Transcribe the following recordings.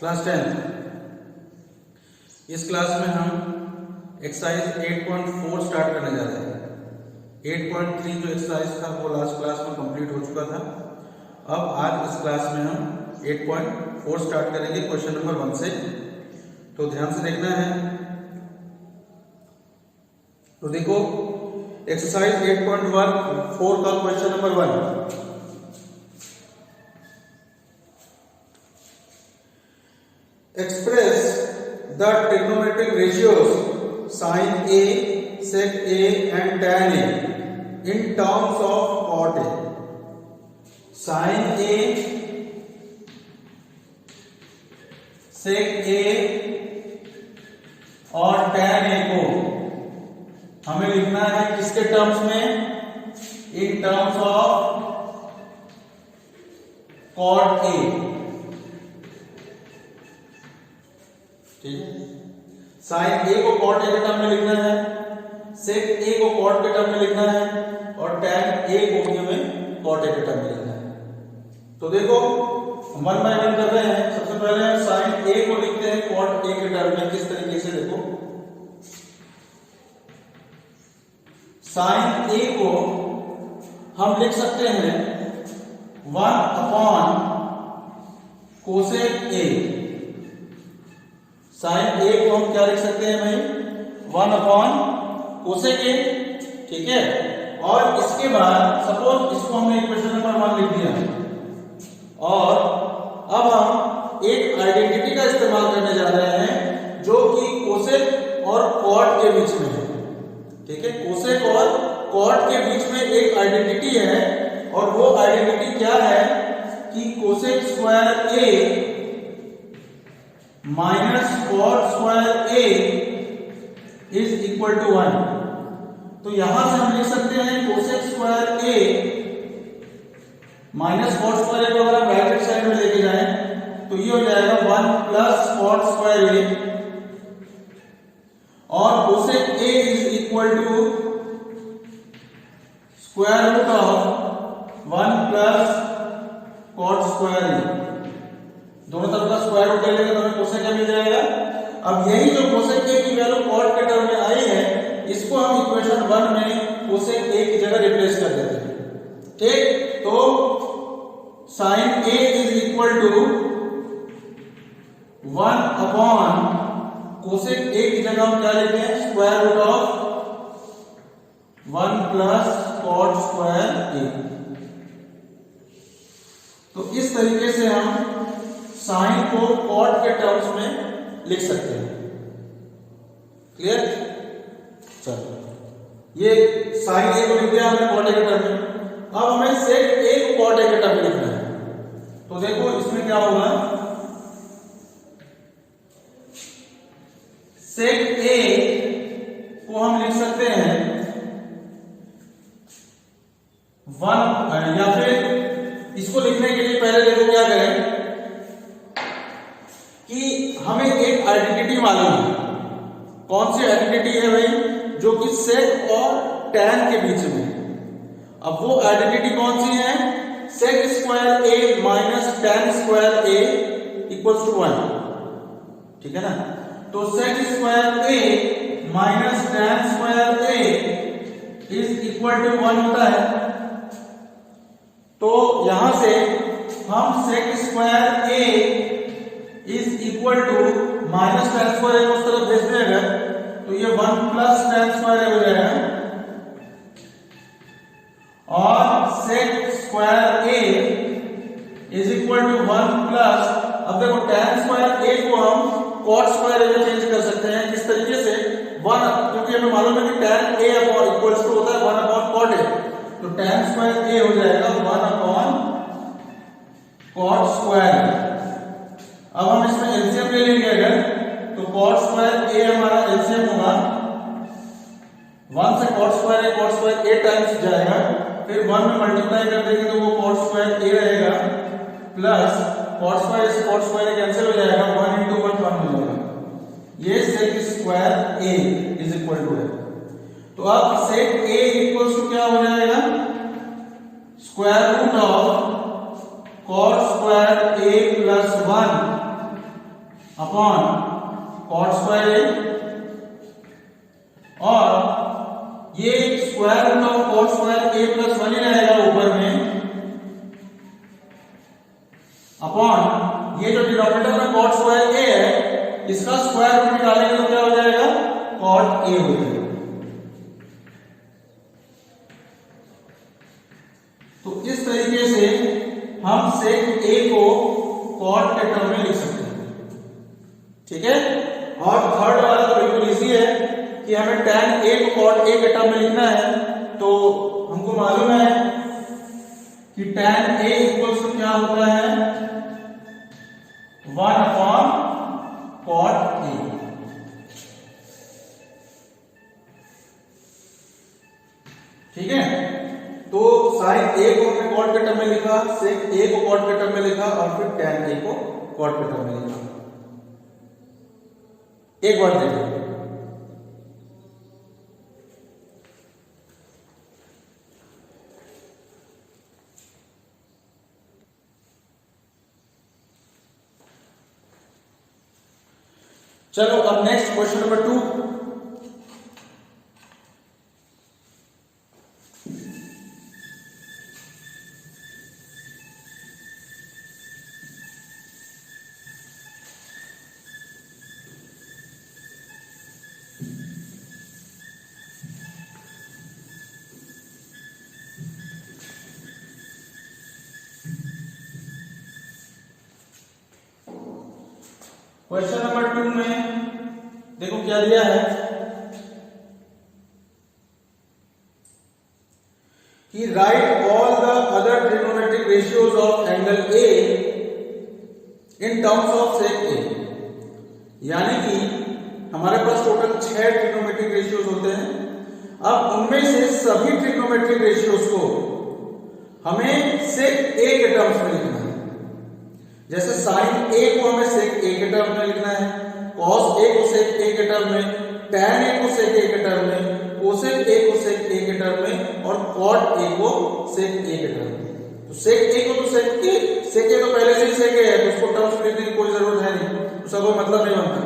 Class 10। इस class में हम एक्सरसाइज 8.4 स्टार्ट करने जा रहे हैं। 8.3 जो एक्सरसाइज था वो लास्ट क्लास में कंप्लीट हो चुका था। अब आज इस क्लास में हम 8.4 स्टार्ट करेंगे क्वेश्चन नंबर 1 से। तो ध्यान से देखना है। तो देखो एक्सरसाइज 8.4 का question number 1। Express the trigonometric ratios sin A, sec A and tan A in terms of cot A. Sin A, sec A और tan A को हमें लिखना है किसके टर्म्स में? इन टर्म्स ऑफ cot A। ठीक है, साइन ए को कॉट ए के टर्म में लिखना है, सेक ए को कॉट के टर्म में लिखना है और टैन ए को भी हमें कॉट ए के टर्म में लिखना है। तो देखो वन बाय वन कर रहे हैं। सबसे पहले हम साइन ए को लिखते हैं कॉट ए के टर्म में। किस तरीके से? देखो साइन ए को हम लिख सकते हैं 1 कोसेक ए। साइन ए को हम क्या लिख सकते हैं भाई? 1 कोसेक ए। ठीक है, और इसके बाद सपोज इसको हमने इक्वेशन नंबर 1 लिख दिया और अब हम एक आइडेंटिटी का इस्तेमाल करने जा रहे हैं जो कि कोसेक और कॉट के बीच में है। ठीक है, कोसेक और कॉट के बीच में एक आइडेंटिटी है और वो आइडेंटिटी क्या है कि cosec square A minus cot square A is equal to 1। तो यहां से हम लिख सकते हैं cosec square A minus cot square A को अगर हम राइट हैंड साइड में लेके जाएं तो ये हो जाएगा 1 प्लस कॉट स्क्वायर ए और cosec A is equal to square root of 1 plus cot square A. दोनों तरफ का स्क्वायर रूट ले लेंगे तो हमें कोसेक क्या मिल जाएगा। अब यही जो कोसेक ए की वैल्यू कॉट के टर्म में आई है इसको हम इक्वेशन 1 में कोसेक ए की जगह रिप्लेस कर देते हैं। ठीक, तो sine A is equal to 1 upon cosec A की जगह हम क्या लेते हैं? Square root of 1 plus cot square A. तो इस तरीके से हम साइन को कॉट के टर्म्स में लिख सकते हैं। क्लियर? चलो, ये साइन ए को लिख दिया हमने कॉट ए के टर्म में। अब हमें सेक ए को कॉट ए के टर्म में लिखना है। तो देखो इसमें क्या होगा? सेक ए को हम लिख सकते हैं 1 या फिर इसको लिखने के लिए पहले देखो क्या करें कि हमें एक आइडेंटिटी मालूम है। कौन सी आइडेंटिटी है भाई? जो कि सेक और टैन के बीच में। अब वो आइडेंटिटी कौन सी है? Sec square A minus tan square A equals to 1। ठीक है ना? तो sec square A minus tan square A is equal to 1 होता है। तो यहां से हम sec square A is equal to minus tan square A को उस तरफ भेज देगा तो ये 1 प्लस टैन स्क्वायर ए हो जाएगा और sec square A is equal to 1 plus, अब देखो टैन स्क्वायर ए को हम कॉट स्क्वायर ए में चेंज कर सकते हैं। किस तरीके से? 1, क्योंकि हमें मालूम है कि tan A upon equals to होता है 1 अपॉन कॉट ए। तो टैन स्क्वायर ए हो जाएगा 1 अपॉन कॉट स्क्वायर। अब हम इसमें एलसीएम ले लेंगे अगर, तो कॉट स्क्वायर ए हमारा एलसीएम होगा 1 से कॉट स्क्वायर ए टाइम्स जाएगा, फिर 1 में मल्टीप्लाई कर देंगे तो वो कॉट स्क्वायर ए रहेगा प्लस कॉट स्क्वायर कैंसिल हो जाएगा, 1 into 1 1 हो जाएगा। ये sec square A is equal to है। तो अब सेक ए इक्वल टू क्या हो जाएगा? Square root of cot square A plus 1 upon cot square A, और ये square root of cot square A plus 1 ही रहेगा ऊपर में, अपॉन ये जो डिनोमिनेटर में कॉट स्क्वायर ए है इसका स्क्वायर रूट निकालेंगे तो क्या हो जाएगा, कॉट ए हो जाएगा। तो इस तरीके से हम सेक ए को कॉट के टर्म में लिख सकते हैं, ठीक है। और थर्ड वाला तो बिल्कुल इजी है कि हमें tan a को cot a के टर्म में लिखना है, तो हमको मालूम है कि tan a इक्वल्स टू क्या होता है, 1 अपॉन cot a, ठीक है। तो sin a को हमने cot के टर्म में लिखा, sec a को cot के टर्म में लिखा, और फिर tan a को cot के टर्म में लिखा। एक बार देखिए, चलो अब next question number 2। Question number 2 में देखो क्या दिया है कि write all the other trigonometric ratios of angle A in terms of sec A, यानी कि हमारे पास टोटल 6 ट्रिग्नोमेट्रिक रेशियोज होते हैं। अब उनमें से सभी ट्रिग्नोमेट्रिक रेशियोज को हमें सेक ए के टर्म्स में लिखना है। जैसे साइन ए को हमें सेक ए के टर्म में लिखना है, कॉस ए को सेक ए के टर्म में, टैन ए को सेक ए के टर्म में, कोसेक ए को सेक ए के टर्म में, और कॉट ए को सेक ए के टर्म में। तो सेक ए को तो सेक ए तो पहले से ही सेक ए है, तो उसको टर्म्स में लिखने की कोई जरूरत है नहीं, उसका कोई मतलब नहीं बनता,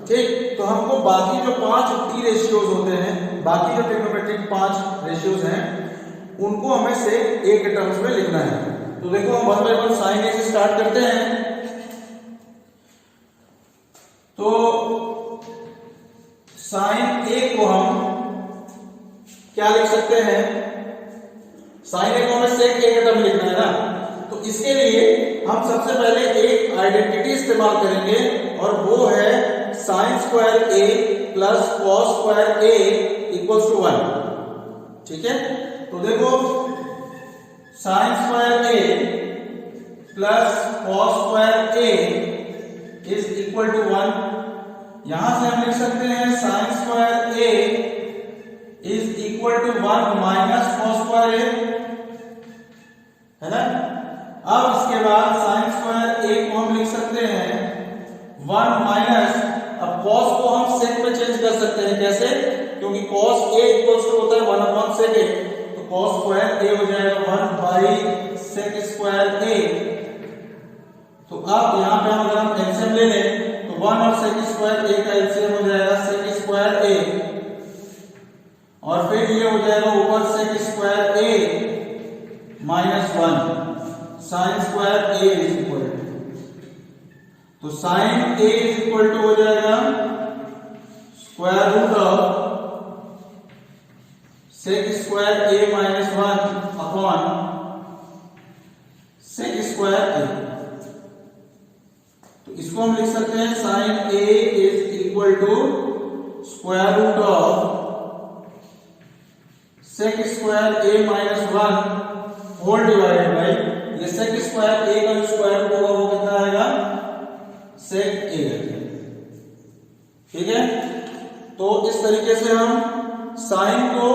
ठीक। तो हमको बाकी जो 5 टी रेशियोज होते हैं, बाकी जो ट्रिग्नोमेट्रिक 5 रेशियोज हैं, उनको हमें सेक ए के टर्म्स में लिखना है। तो देखो हम 1 बाय 1 साइन ए से स्टार्ट करते हैं। तो साइन ए को हम क्या लिख सकते हैं, साइन ए को हमें सेक ए के टर्म लिखना है ना, तो इसके लिए हम सबसे पहले एक आइडेंटिटी इस्तेमाल करेंगे, और वो है sine square A plus cos square A equals to 1, ठीक है। तो देखो sine square A plus cos square A is equal to 1। यहां से हम लिख सकते हैं sine square A is equal to 1 minus cos square A, है ना। अब इसके बाद साइन स्क्वायर ए को हम लिख सकते हैं 1 माइनस, अब कॉस को हम सेक में चेंज कर सकते हैं, कैसे, क्योंकि कॉस ए इक्वल्स टू होता है 1 अपॉन सेक ए, तो कॉस स्क्वायर ए हो जाएगा 1 बाई सेक स्क्वायर ए। तो अब यहां पे हम अगर हम एलसीएम ले लें तो 1 और सेक स्क्वायर ए का एलसीएम हो जाएगा सेक स्क्वायर ए, और फिर ये हो जाएगा ऊपर sec square A minus 1 sine square A is equal to, तो sine A is equal to हो जाएगा square root of sec square A minus 1 upon sec square A. तो इसको हम लिख सकते हैं sine A is equal to square root of sec square A minus 1 whole divided by, ये sec square ए का जो स्क्वायर रूट होगा वो कितना आएगा, सेक ए, ठीक है। तो इस तरीके से हम साइन को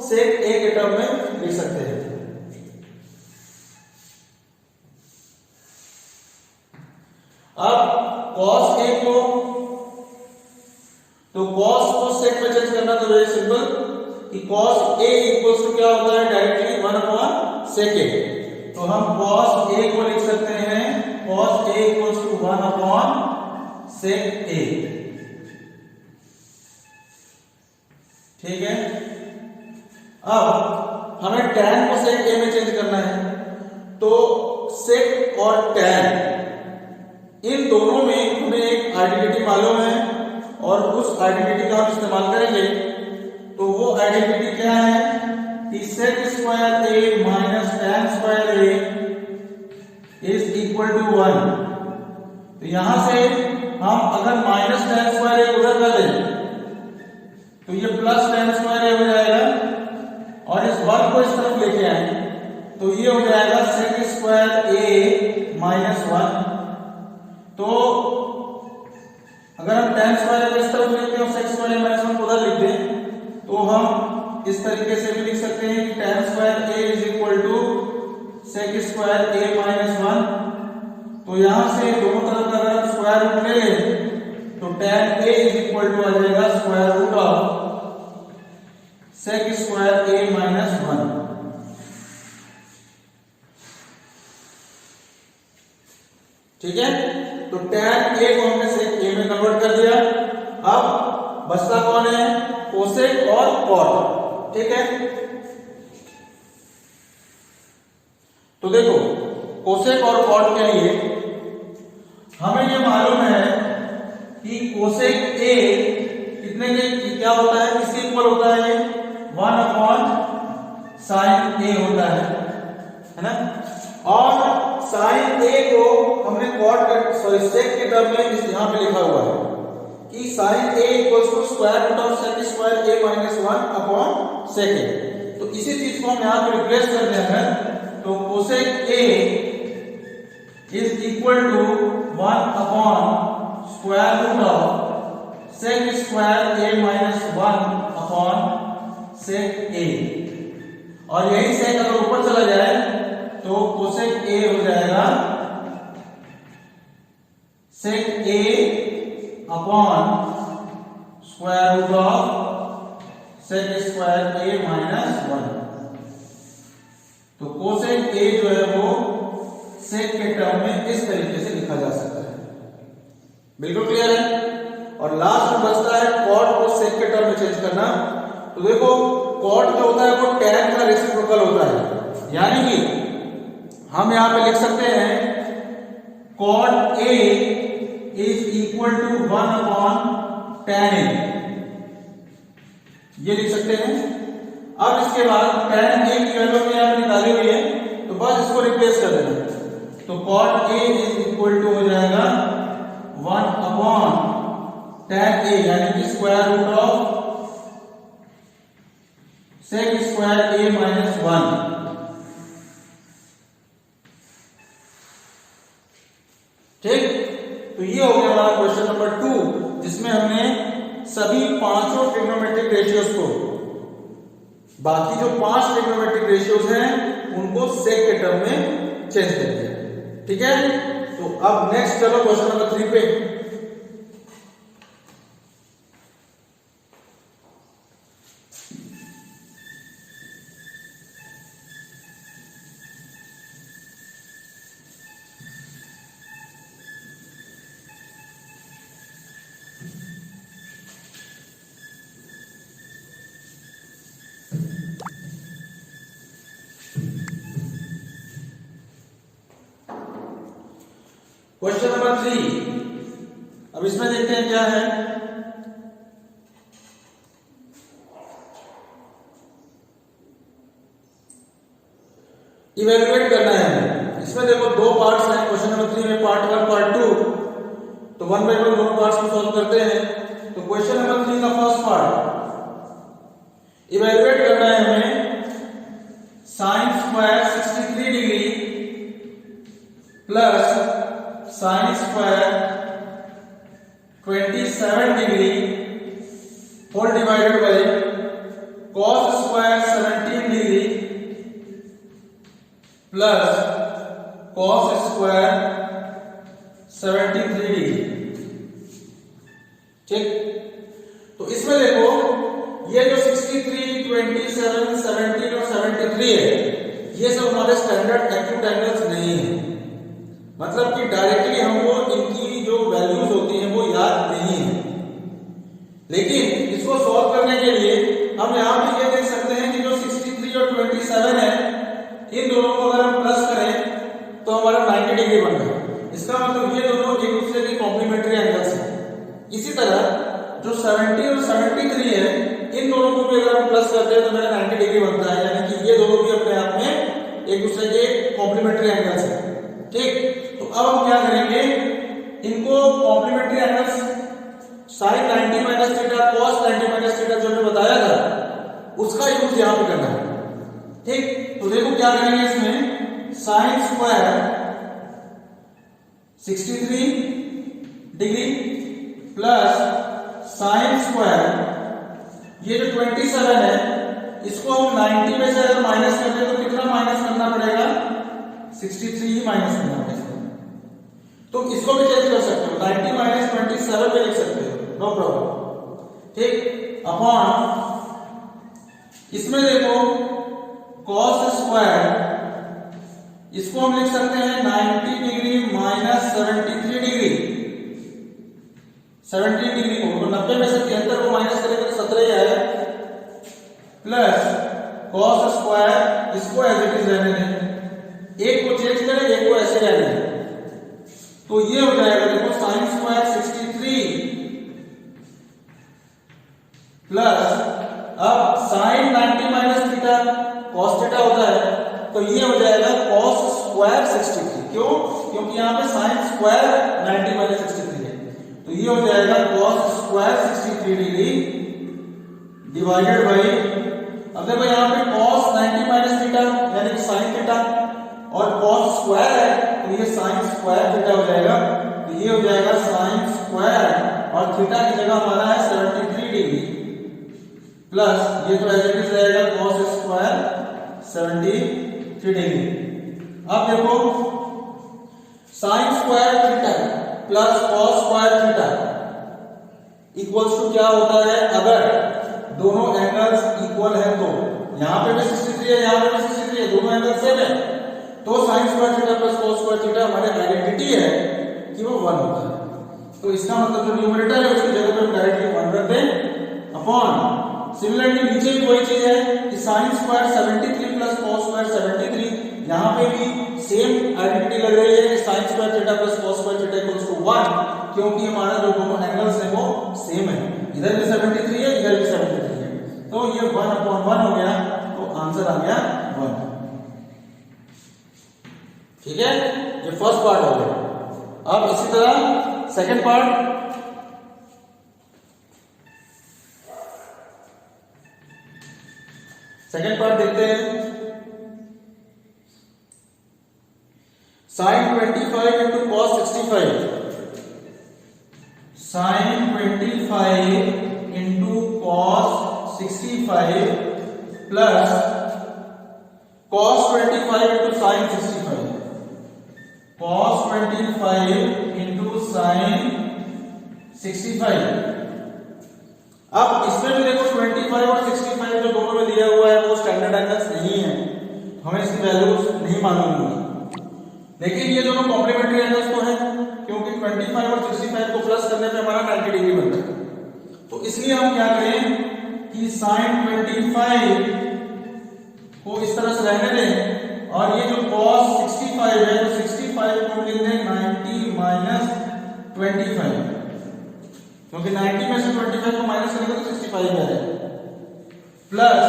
सेक ए के टर्म में लिख सकते हैं। अब cos ए को, तो cos को सेक में चेंज करना तो वेरी सिंपल कि cos ए इक्वल्स टू क्या होता है, डायरेक्टली 1 अपॉन सेक ए। तो हम cos ए को लिख सकते हैं cos A equals to 1 upon sec A. ठीक है, अब हमें tan को सेक ए में चेंज करना है, तो सेक और tan इन दोनों में हमें एक आइडेंटिटी मालूम है और उस आइडेंटिटी का हम इस्तेमाल करेंगे। तो वो आइडेंटिटी क्या है कि sec square A minus tan square A is equal to 1। तो यहां से हम अगर माइनस tan स्क्वायर ए उधर कर दें तो ये प्लस tan स्क्वायर ए हो जाएगा, और इस 1 को इस तरफ लेके आए तो ये हो जाएगा सेक स्क्वायर ए माइनस 1। तो अगर हम tan स्क्वायर को इस तरफ लेते हैं और सेक स्क्वायर ए माइनस 1 को उधर लिख दें तो हम इस तरीके से भी लिख सकते हैं कि tan square A is equal to sec square A minus 1। तो यहां से दोनों तरफ अगर हम स्क्वायर रूट ले लें तो tan A is equal to आ जाएगा square root of sec square A minus 1। ठीक है, तो tan ए को हमने सेक ए में कन्वर्ट कर दिया। अब बचता कौन है, कोसेक और कॉट। ठीक है, तो देखो कोसेक और कॉट के लिए हमें ये मालूम है कि कोसेक ए कितने के क्या होता है, किसके इक्वल होता है, 1 अपॉन साइन ए होता है ना। और साइन ए को हमने कॉट सॉरी सेक के टर्म में इस यहां पे लिखा हुआ है कि sine A equals to square root of sec square A minus 1 upon sec A. तो इसी चीज को हम यहां पे रिप्लेस कर दें अगर, तो cosec A is equal to 1 upon square root of sec square A minus 1 upon sec A. और यही सेक अगर ऊपर चला जाए तो कोसेक ए हो जाएगा sec A upon square root of sec square A minus 1। तो कोसेक ए जो है वो सेक के टर्म में इस तरीके से लिखा जा सकता है। बिल्कुल क्लियर है। और लास्ट में बचता है कॉट को सेक के टर्म में चेंज करना। तो देखो कॉट जो होता है वो tan का रेसिप्रोकल होता है, यानी कि हम यहां पे लिख सकते हैं cot A is equal to 1 upon tan A, ये लिख सकते हैं। अब इसके बाद tan ए की वैल्यू में यहां निकाली हुई है तो बस इसको रिप्लेस कर देना। तो cot A is equal to हो जाएगा 1 अपॉन tan ए, यानी कि square root of sec square A minus 1। ठीक, तो ये हो गया हमारा क्वेश्चन नंबर 2, जिसमें हमने सभी पांचों ट्रिग्नोमेट्रिक रेशियोज को, बाकी जो 5 ट्रिग्नोमेट्रिक रेशियोज हैं उनको सेक के टर्म में चेंज कर दिया। ठीक है, तो अब नेक्स्ट चलो क्वेश्चन नंबर 3 पे। क्वेश्चन नंबर 3, अब इसमें देखते हैं क्या है। इवेल्युएट करना है हमें। इसमें देखो 2 पार्ट्स हैं क्वेश्चन नंबर 3 में, पार्ट 1 पार्ट 2। तो 1 बाय 1 दोनों पार्ट्स को सॉल्व करते हैं। तो क्वेश्चन नंबर 3 का फर्स्ट पार्ट इवेल्युएट करना है हमें sine square 63 degree plus sine square 27 degree whole divided by cos square 17 degree plus cos square 73 degree. ठीक, तो इसमें देखो ये जो 63, 27, 17 और 73 है, ये सब हमारे स्टैंडर्ड एक्यूट एंगल्स नहीं है। मतलब कि डायरेक्टली हमको इनकी जो वैल्यूज होती हैं वो इसको सॉल्व करने के लिए हम यहाँ पे ये देख सकते हैं कि जो 63 और 27 है, इन दोनों को अगर हम प्लस करें तो हमारा 90 डिग्री बन रहा है। इसका मतलब ये दोनों एक दूसरे के कॉम्प्लीमेंट्री एंगल्स हैं। इसी तरह जो 70 और 73 है, इन दोनों को भी अगर हम प्लस करते हैं तो मेरा 90 डिग्री बनता है, यानी कि ये दोनों भी अपने आप में एक दूसरे के कॉम्प्लीमेंट्री एंगल्स हैं। ठीक, तो अब हम क्या करेंगे, इनको complementary angles sin 90 minus theta cos 90 minus theta जो मैंने बताया था, उसका यूज यहां पे करना है। ठीक, तो देखो क्या करेंगे, इसमें sin square 63 degree plus sin square ये जो 27 है, इसको हम 90 में से अगर माइनस कर दें तो कितना माइनस करना पड़ेगा, 63 ही माइनस करना पड़ेगा। तो इसको भी चेंज कर सकते हो, 90 माइनस 27 में लिख सकते हो, नो प्रॉब्लम। ठीक, अपॉन इसमें देखो cos स्क्वायर, इसको हम लिख सकते हैं 90 डिग्री माइनस 73 डिग्री। 70 डिग्री को 90 में से 73 को माइनस करेंगे तो 17 ही आएगा, प्लस cos स्क्वायर, इसको एज इट इज रहने दें, एक को चेंज करें, एक को ऐसे रहने दें, तो ये हो जाएगा देखो sin स्क्वायर 63 प्लस अब sin 90 minus theta cos theta होता है, तो ये हो जाएगा cos स्क्वायर 63। क्यों? क्योंकि यहाँ पे sin स्क्वायर 90 माइनस 63 है, तो ये हो जाएगा cos square 63 degree divided by, अब देखो यहाँ पे cos 90 माइनस थीटा यानी कि sin थीटा और cos स्क्वायर है, तो ये sin स्क्वायर थीटा हो जाएगा, तो ये हो जाएगा sin स्क्वायर और थीटा की जगह हमारा है 73 डिग्री प्लस ये तो एज इट इज रहेगा cos स्क्वायर 73 डिग्री। अब देखो sin square theta plus cos square theta equals to क्या होता है, अगर दोनों एंगल्स इक्वल है तो, यहाँ पे भी 63 है, यहाँ पे भी 63 है, दोनों एंगल सेम है, तो sin square theta plus cos square theta हमारे आइडेंटिटी है कि वो 1 होता है। तो इसका मतलब जो न्यूमरेटर है उसकी जगह पे हम डायरेक्टली 1 रख दें अपॉन, सिमिलरली नीचे भी वही चीज है कि sin square 73 plus cos square 73, यहाँ पे भी सेम आइडेंटिटी लग रही है कि sin square theta plus cos square theta equals to 1, क्योंकि हमारा जो दोनों एंगल्स है वो सेम है, इधर भी 73 है, इधर भी 73 है, तो ये 1 अपॉन 1 हो गया, तो आंसर आ गया 1। ठीक है, ये फर्स्ट पार्ट हो गया। अब इसी तरह सेकंड पार्ट, देखते हैं। sin 25 into cos 65, sin 25 into cos 65 plus cos 25 into sin 65, cos 25 into sin 65। अब इसमें भी देखो 25 और 65 जो दोनों में दिया हुआ है वो स्टैंडर्ड एंगल्स नहीं है, हमें इसकी वैल्यूज नहीं मालूम होगी, लेकिन ये दोनों कॉम्प्लीमेंट्री एंगल्स तो हैं, क्योंकि 25 और 65 को प्लस करने पे हमारा 90 डिग्री बनता है। तो इसलिए हम क्या करें कि sin 25 को इस तरह से रहने दें, और ये जो cos 65 है तो 65 को लिख दें 90 माइनस 25, क्योंकि 90 में से 25 को माइनस करेंगे तो 65 आ जाएगा, प्लस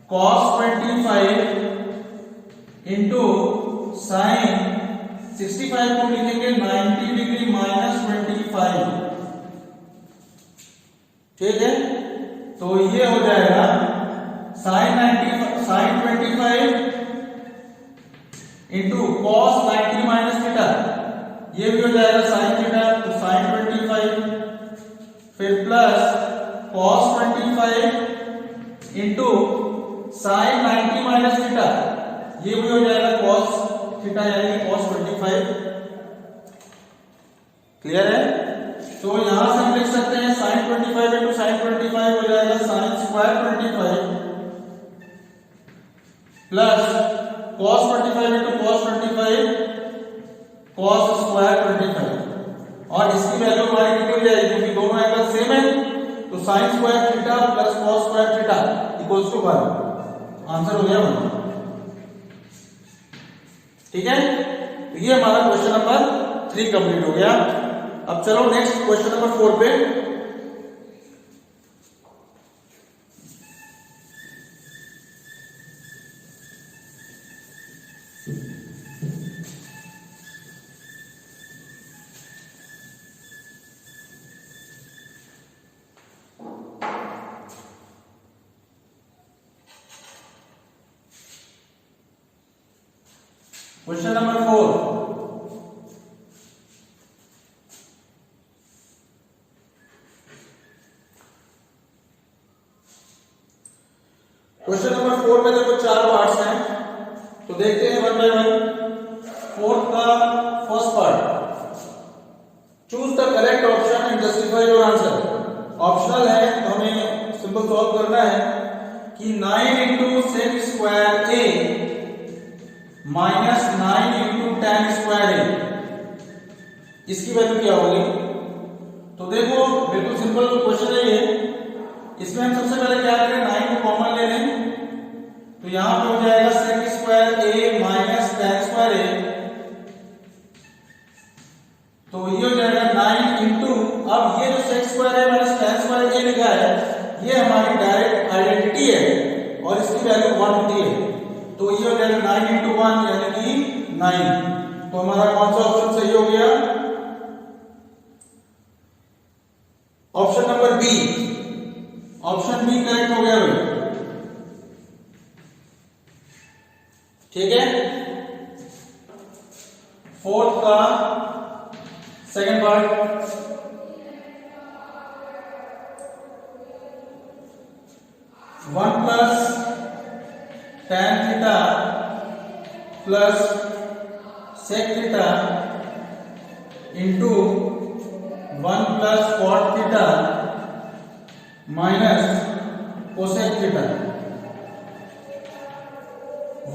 cos 25 इंटू sin 65 को लिखेंगे 90 डिग्री माइनस 25। ठीक है, तो ये हो जाएगा sin 25 into cos 90 minus theta, ये भी हो जाएगा sin थीटा, तो sin 25 फिर plus cos 25 into sin 90 minus theta, ये भी हो जाएगा cos थीटा यानी cos 25। क्लियर है? तो यहां से हम लिख सकते हैं sin 25 इंटू sin 25 हो जाएगा sin square 25 plus cos 25 into cos 25 cos square 25, और इसकी वैल्यू हमारी कितनी हो जाएगी, क्योंकि दोनों एंगल सेम है, तो sine square theta plus cos square theta equals to 1। Answer हो गया 1। ठीक है, तो ये हमारा क्वेश्चन नंबर 3 कंप्लीट हो गया। अब चलो नेक्स्ट क्वेश्चन नंबर 4 पे। क्वेश्चन नंबर 4, क्वेश्चन नंबर 4 में देखो 4 पार्ट्स हैं, तो देखते हैं 1 बाय 1। फोर्थ का first part, choose the correct option and justify your answer. Optional है तो हमें सिंपल सॉल्व करना है कि 9 into sec square A minus 9 into ten square ए, इसकी वैल्यू क्या होगी। तो देखो बिल्कुल सिंपल क्वेश्चन है ये। इसमें हम सबसे पहले क्या करें, 9 को कॉमन ले लें, तो यहां पे हो जाएगा सेक square A minus ten square A, तो ये हो जाएगा 9 इंटू, अब ये जो सेक square A minus ten square ए लिखा है ये हमारी डायरेक्ट आइडेंटिटी है और इसकी वैल्यू 1 होती है, तो ये हो जाएगा 9 इंटू 1 यानी कि 9। तो हमारा कौन सा ऑप्शन सही हो गया, option number B. Option B correct हो गया भाई। ठीक है, फोर्थ का second part, one plus tan theta plus sec theta into 1 plus cot theta minus cosec theta.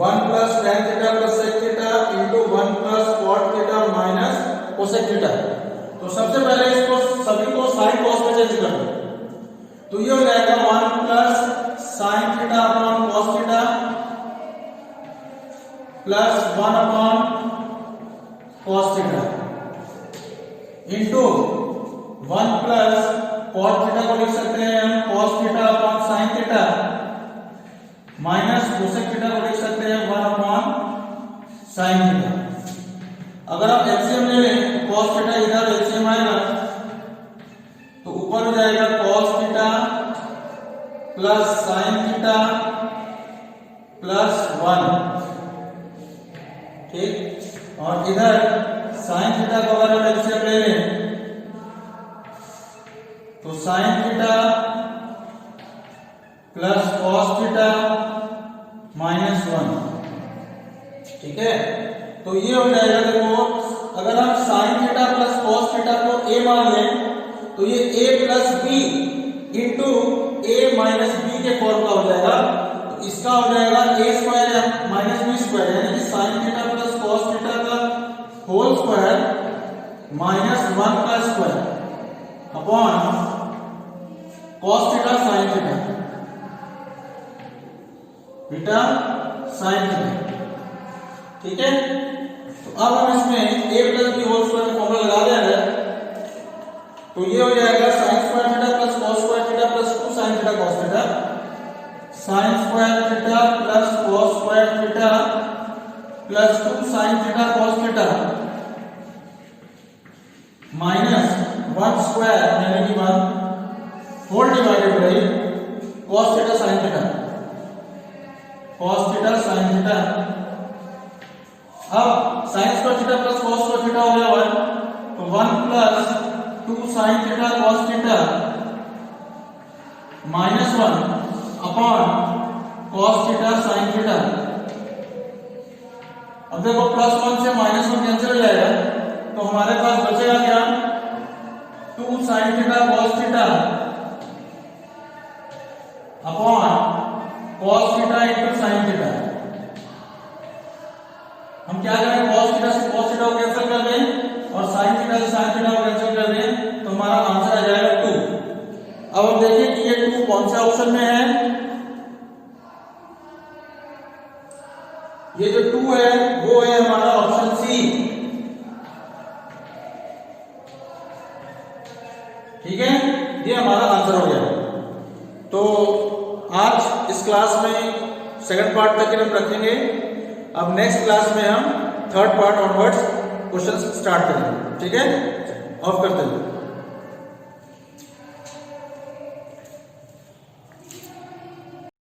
1 plus tan theta plus sec theta into 1 plus cot theta minus cosec theta. तो सबसे पहले इसको सभी को साइन cos में change कर दो, तो ये हो जाएगा 1 plus sine theta upon cos theta plus 1 upon cos theta into 1 plus cot theta को लिख सकते हैं हम cos theta upon sin theta minus cosec theta को लिख सकते हैं 1 अपॉन sin थीटा। अगर आप एलसीएम ले लें तो cos थीटा इधर एलसीएम आएगा, तो ऊपर हो जाएगा cos theta plus sin theta plus 1। ठीक, और इधर साइन थीटा को अगर हम एलसीएम ले लें तो sign theta plus cos theta minus 1। ठीक है, तो ये हो जाएगा, देखो अगर हम sine theta plus cos theta को a मान लें तो ये a plus B into a minus B के फॉर्म का हो जाएगा, तो इसका हो जाएगा a square minus B square यानी कि sine theta plus cos theta का होल स्क्वायर माइनस 1 का square upon cos theta sine theta theta sine theta. ठीक है, तो अब हम इसमें a plus B whole square formula लगा देंगे, तो ये हो जाएगा sine square theta plus cos square theta plus 2 sine theta cos theta, sine square theta plus cos square theta plus 2 sine theta cos theta minus 1 square यानी कि 1 whole divided by cos theta sine theta cos theta sine theta. अब sine square theta plus cos square theta हो गया 1, तो 1 plus 2 sine theta cos theta minus 1 upon cos theta sine theta. अब देखो plus 1 से minus 1 cancel हो जाएगा, तो हमारे पास बचेगा क्या, 2 sine theta cos theta upon cos theta into sine theta. हम क्या करें, कॉस थीटा से कॉस थीटा को कैंसिल कर दें और साइन थीटा से साइन थीटा को कैंसिल कर दें, तो हमारा आंसर आ जाएगा 2। अब हम देखिए कि ये 2 कौन से ऑप्शन में है। ये जो 2 है वो है हमारा ऑप्शन सी। ठीक है, ये हमारा आंसर हो गया। तो आज इस क्लास में सेकंड पार्ट तक हम रखेंगे। अब नेक्स्ट क्लास में हम third part onwards questions start करेंगे। ठीक है, ऑफ करते हैं।